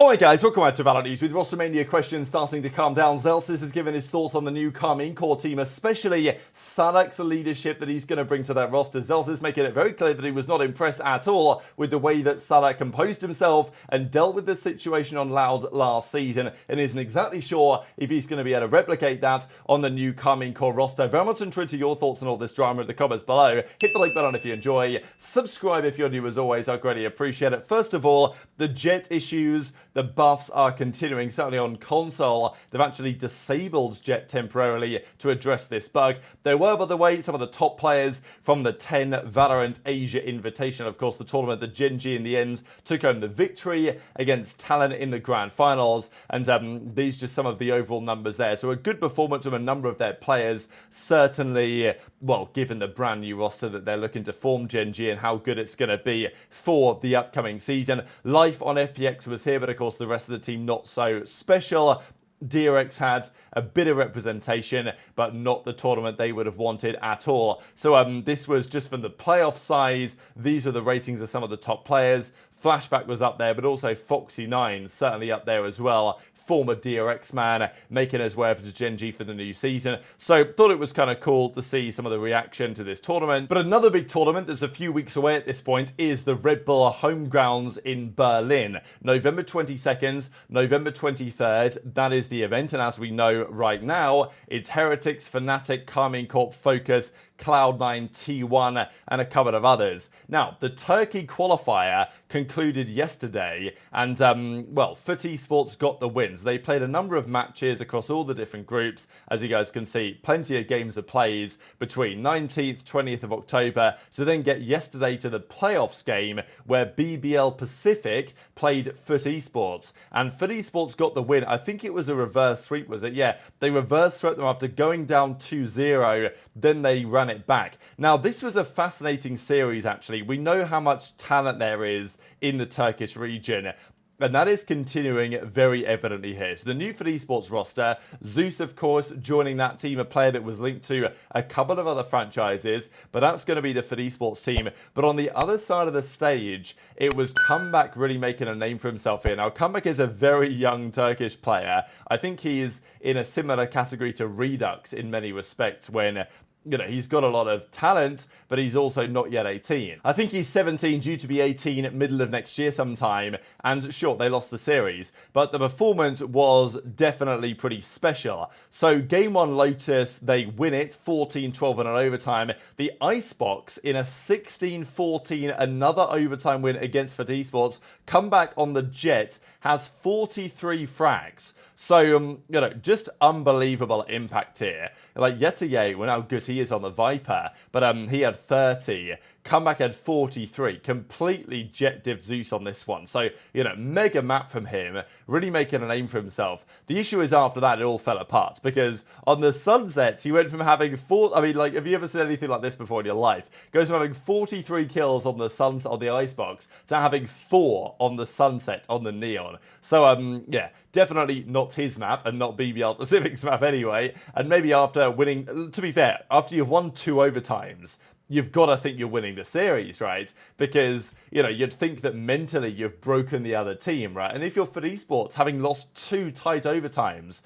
Alright guys, welcome back to VALORANT News. With WrestleMania questions starting to calm down, Zellsis has given his thoughts on the new Carmine core team, especially Saadhak's leadership that he's going to bring to that roster. Zellsis making it very clear that he was not impressed at all with the way that Saadhak composed himself and dealt with the situation on Loud last season, and isn't exactly sure if he's going to be able to replicate that on the new Carmine core roster. Very much intrigued to your thoughts on all this drama in the comments below. Hit the like button if you enjoy. Subscribe if you're new as always. I'd greatly appreciate it. First of all, the Jet issues. The buffs are continuing, certainly on console. They've actually disabled Jet temporarily to address this bug. There were, by the way, some of the top players from the 10 Valorant Asia Invitation. Of course, the tournament, the Gen.G in the end took home the victory against Talent in the grand finals. And these just some of the overall numbers there. So a good performance from a number of their players. Certainly, well, given the brand new roster that they're looking to form, Gen.G, and how good it's going to be for the upcoming season. Life on FPX was here, but of course the rest of the team not so special. DRX had a bit of representation, but not the tournament they would have wanted at all. So this was just from the playoff side. These were the ratings of some of the top players. Flashback was up there, but also Foxy9 certainly up there as well. Former DRX man making his way over to Gen.G for the new season. So thought it was kind of cool to see some of the reaction to this tournament. But another big tournament that's a few weeks away at this point is the Red Bull home grounds in Berlin. November 22nd, November 23rd, that is the event. And as we know right now, it's Heretics, Fnatic, Carmine Corp, Focus, Cloud9, T1, and a couple of others. Now, the Turkey qualifier concluded yesterday, and, well, FUT Esports got the wins. They played a number of matches across all the different groups. As you guys can see, plenty of games are played between 19th, 20th of October, to then get yesterday to the playoffs game, where BBL Pacific played FUT Esports. And FUT Esports got the win. I think it was a reverse sweep, was it? Yeah, they reverse swept them after going down 2-0, then they ran it back. Now, this was a fascinating series, actually. We know how much talent there is in the Turkish region, and that is continuing very evidently here. So the new FUT Esports roster, Zeus, of course, joining that team, a player that was linked to a couple of other franchises, but that's going to be the FUT Esports team. But on the other side of the stage, it was Comeback really making a name for himself here. Now, Comeback is a very young Turkish player. I think he is in a similar category to Redux in many respects when, you know, he's got a lot of talent, but he's also not yet 18. I think he's 17, due to be 18 at middle of next year sometime, and sure, they lost the series, but the performance was definitely pretty special. So game 1 Lotus, they win it, 14-12 in an overtime. The Icebox in a 16-14, another overtime win against FUT Esports. Comeback on the Jet has 43 frags. So, you know, just unbelievable impact here. Like, Yetaye, well, how good he is on the Viper, but he had 30. Comeback had 43. Completely jet-dipped Zeus on this one. So, you know, mega map from him, really making a name for himself. The issue is after that, it all fell apart, because on the Sunset, he went from having I mean, like, have you ever seen anything like this before in your life? Goes from having 43 kills on the Sunset, on the Icebox, to having 4 on the Sunset, on the Neon. So, yeah, definitely not his map, and not BBL Pacific's map anyway. And maybe after winning, to be fair, after you've won 2 overtimes, you've got to think you're winning the series, right? Because, you know, you'd think that mentally you've broken the other team, right? And if you're FUT Esports, having lost 2 tight overtimes,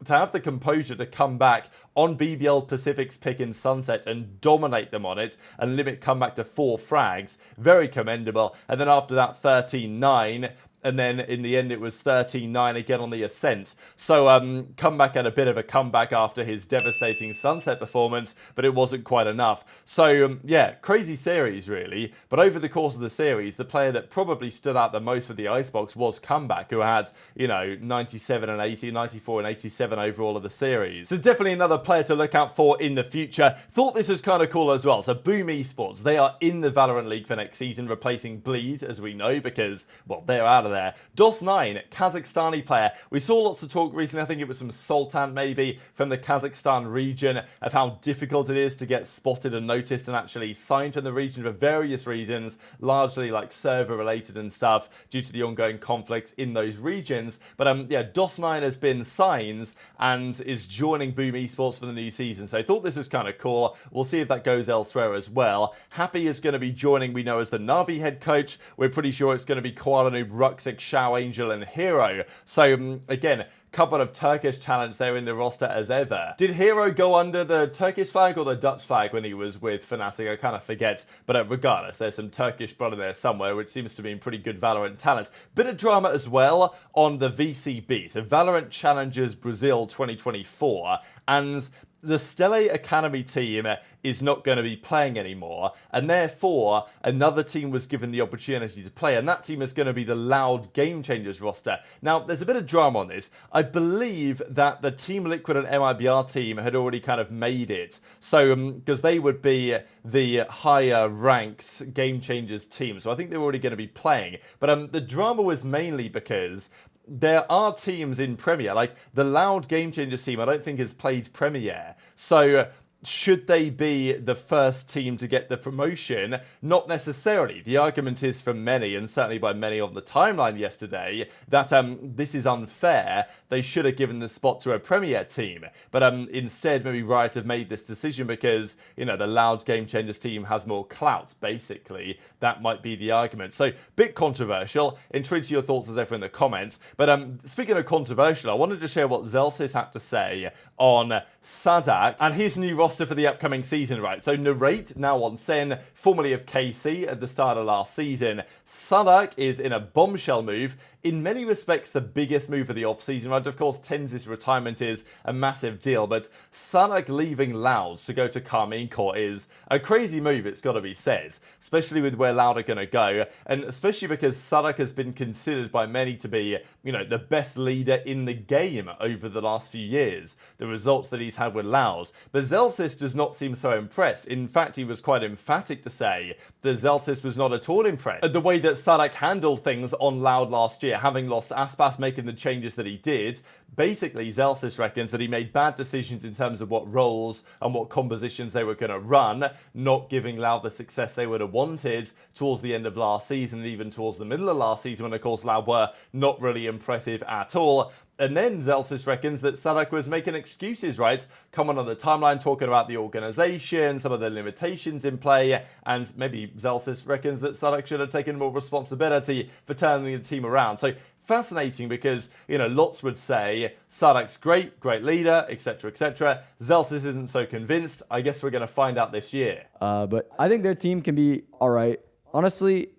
to have the composure to come back on BBL Pacific's pick in Sunset and dominate them on it and limit comeback to 4 frags, very commendable. And then after that, 13-9. And then in the end, it was 13-9 again on the Ascent. So Comeback had a bit of a comeback after his devastating Sunset performance, but it wasn't quite enough. So yeah, crazy series really. But over the course of the series, the player that probably stood out the most for the Icebox was Comeback, who had, you know, 97 and 80, 94 and 87 overall of the series. So definitely another player to look out for in the future. Thought this was kind of cool as well. So Boom Esports, they are in the Valorant League for next season, replacing Bleed, as we know, because, well, they're out of there. DOS9, Kazakhstani player. We saw lots of talk recently, I think it was from Sultan maybe, from the Kazakhstan region, of how difficult it is to get spotted and noticed and actually signed from the region for various reasons, largely like server related and stuff, due to the ongoing conflicts in those regions. But yeah, DOS9 has been signed and is joining Boom Esports for the new season. So I thought this is kind of cool. We'll see if that goes elsewhere as well. Happy is going to be joining, we know, as the Na'Vi head coach. We're pretty sure it's going to be Kuala Noob Rux Toxic, Shao Angel, and Hero. So again, couple of Turkish talents there in the roster as ever. Did Hero go under the Turkish flag or the Dutch flag when he was with Fnatic? I kind of forget, but regardless, there's some Turkish blood in there somewhere, which seems to be pretty good Valorant talent. Bit of drama as well on the VCB, so Valorant Challengers Brazil 2024, and the Stelle Academy team is not going to be playing anymore, and therefore another team was given the opportunity to play, and that team is going to be the Loud Game Changers roster. Now, there's a bit of drama on this. I believe that the Team Liquid and MIBR team had already kind of made it, so because they would be the higher ranked Game Changers team, so I think they're already going to be playing. But the drama was mainly because there are teams in Premier, like the Loud Game Changers team I don't think has played Premier, so should they be the first team to get the promotion? Not necessarily. The argument is from many, and certainly by many on the timeline yesterday, that this is unfair. They should have given the spot to a Premier team. But instead, maybe Riot have made this decision because, you know, the Loud Game Changers team has more clout, basically. That might be the argument. So, bit controversial. Intrigued to your thoughts as ever in the comments. But speaking of controversial, I wanted to share what Zellsis had to say on Saadhak and his new roster for the upcoming season, right? So Narrate, now on Sen, formerly of KC at the start of last season. Saadhak is in a bombshell move, in many respects the biggest move of the off-season, right? Of course, TenZ's retirement is a massive deal, but Saadhak leaving Loud to go to Karmine Corp is a crazy move, it's got to be said, especially with where Loud are going to go, and especially because Saadhak has been considered by many to be, you know, the best leader in the game over the last few years. The results that he's had with Loud. But Zellsis does not seem so impressed. In fact, he was quite emphatic to say that Zellsis was not at all impressed at the way that Saadhak handled things on Loud last year, having lost Aspas, making the changes that he did. Basically, Zellsis reckons that he made bad decisions in terms of what roles and what compositions they were going to run, not giving Loud the success they would have wanted towards the end of last season and even towards the middle of last season when, of course, Loud were not really impressive at all. And then Zellsis reckons that Saadhak was making excuses, right? Coming on the timeline, talking about the organization, some of the limitations in play, and maybe Zellsis reckons that Saadhak should have taken more responsibility for turning the team around. So fascinating because, you know, lots would say Saadhak's great leader, etc., etc. Zellsis isn't so convinced. I guess we're going to find out this year. But I think their team can be all right. Honestly,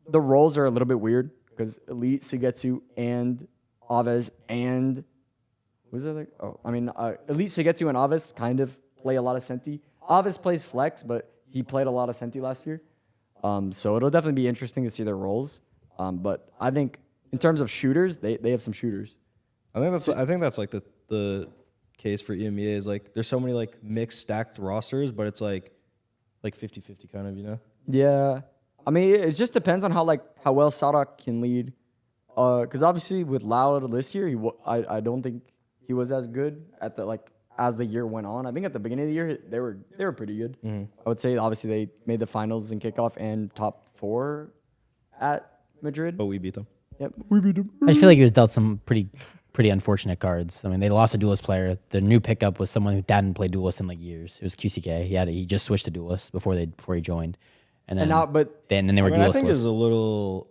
the roles are a little bit weird because Elite, Sugetsu, and Aves and who's the other? Oh, I mean, Elite Sugetsu and Aves kind of play a lot of Senti. Aves plays Flex, but he played a lot of Senti last year. So it'll definitely be interesting to see their roles. But I think in terms of shooters, they have some shooters. I think that's like the case for EMEA is like there's so many like mixed stacked rosters, but it's like 50-50 kind of, you know? Yeah. I mean, it just depends on how well Saadhak can lead. Because obviously with Loud this year, I don't think he was as good at as the year went on. I think at the beginning of the year they were pretty good. Mm-hmm. I would say obviously they made the finals in kickoff and top 4 at Madrid. But we beat them. Yep, we beat them. I just feel like he was dealt some pretty unfortunate cards. I mean, they lost a duelist player. The new pickup was someone who hadn't played duelist in like years. It was QCK. He just switched to duelist before he joined, and then then they were duelist. I think is a little.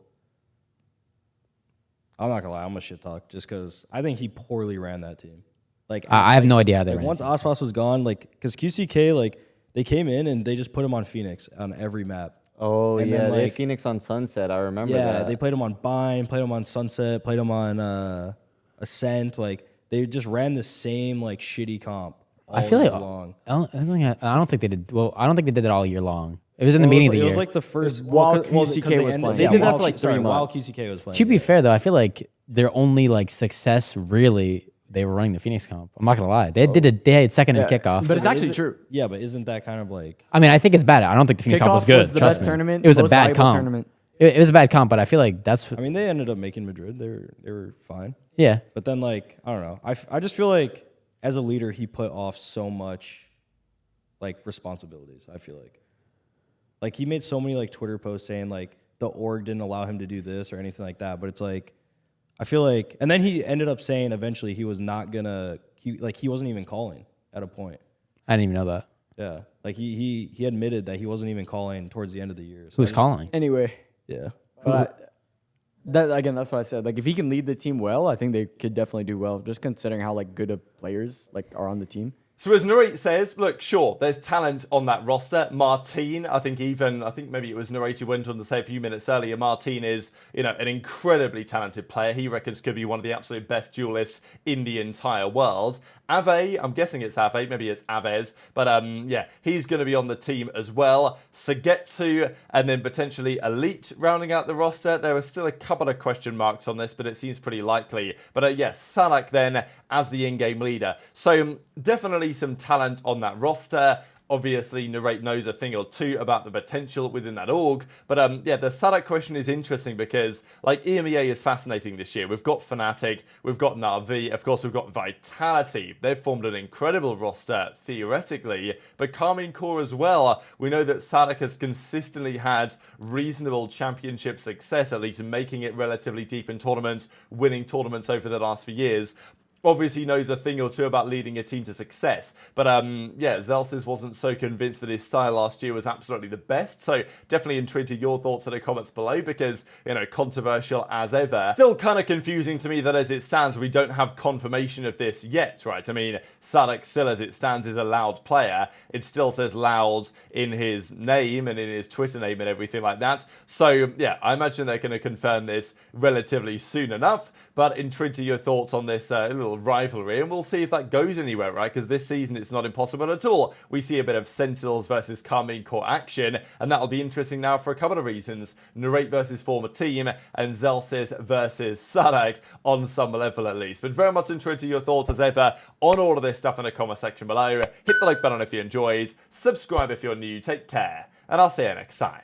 I'm not gonna lie, I'm gonna shit talk just because I think he poorly ran that team. Like I have no idea how they ran. Once Aspas was gone, because QCK they came in and they just put him on Phoenix on every map. Oh, and yeah, they had Phoenix on Sunset. I remember that. Yeah, they played him on Bind, played him on Sunset, played him on Ascent. Like they just ran the same shitty comp. I feel like long. I don't think they did. Well, I don't think they did it all year long. It was in the beginning of the year. It was like the first while QCK was playing. They did that for like 3 months. While QCK was playing. To be fair though, I feel like their only success really they were running the Phoenix comp. I'm not gonna lie. They had second in kickoff. But it's actually true. Yeah, but isn't that kind of I mean, I think it's bad. I don't think the Phoenix comp was good. Was the best tournament. It was a most bad comp. Tournament. It was a bad comp, but I feel like that's. I mean, they ended up making Madrid. They were fine. Yeah. But then I don't know. I just feel like as a leader he put off so much responsibilities. I feel like he made so many Twitter posts saying the org didn't allow him to do this or anything like that. But it's I feel and then he ended up saying eventually he was not gonna. He wasn't even calling at a point. I didn't even know that. Yeah, he admitted that he wasn't even calling towards the end of the year. So Who's calling? Anyway, yeah. But That's what I said. Like, if he can lead the team well, I think they could definitely do well, just considering how like good of players like are on the team. So as Narrate says, look, sure, there's talent on that roster. Martine, I think maybe it was Narrate who went on to say a few minutes earlier, Martine is, an incredibly talented player. He reckons could be one of the absolute best duelists in the entire world. Ave, I'm guessing it's Ave, maybe it's Aves, but yeah, he's going to be on the team as well. Sagetsu, and then potentially Elite rounding out the roster. There are still a couple of question marks on this, but it seems pretty likely. But yes, Saadhak then as the in-game leader. So definitely some talent on that roster. Obviously, Narrate knows a thing or two about the potential within that org. But yeah, the Saadhak question is interesting because, like, EMEA is fascinating this year. We've got Fnatic, we've got Na'Vi, of course, we've got Vitality. They've formed an incredible roster, theoretically. But Karmine Core as well. We know that Saadhak has consistently had reasonable championship success, at least making it relatively deep in tournaments, winning tournaments over the last few years. Obviously knows a thing or two about leading a team to success. But yeah, Zellsis wasn't so convinced that his style last year was absolutely the best. So definitely intrigued to your thoughts in the comments below because, controversial as ever. Still kind of confusing to me that as it stands, we don't have confirmation of this yet, right? I mean, Saadhak still as it stands is a Loud player. It still says Loud in his name and in his Twitter name and everything like that. So yeah, I imagine they're going to confirm this relatively soon enough. But intrigued to your thoughts on this little rivalry, and we'll see if that goes anywhere, right? Because this season it's not impossible at all. We see a bit of Sentinels versus Karmine Core action, and that'll be interesting now for a couple of reasons. Narrate versus former team, and Zellsis versus Saadhak on some level at least. But very much intrigued to your thoughts as ever on all of this stuff in the comment section below. Hit the like button if you enjoyed, subscribe if you're new, take care, and I'll see you next time.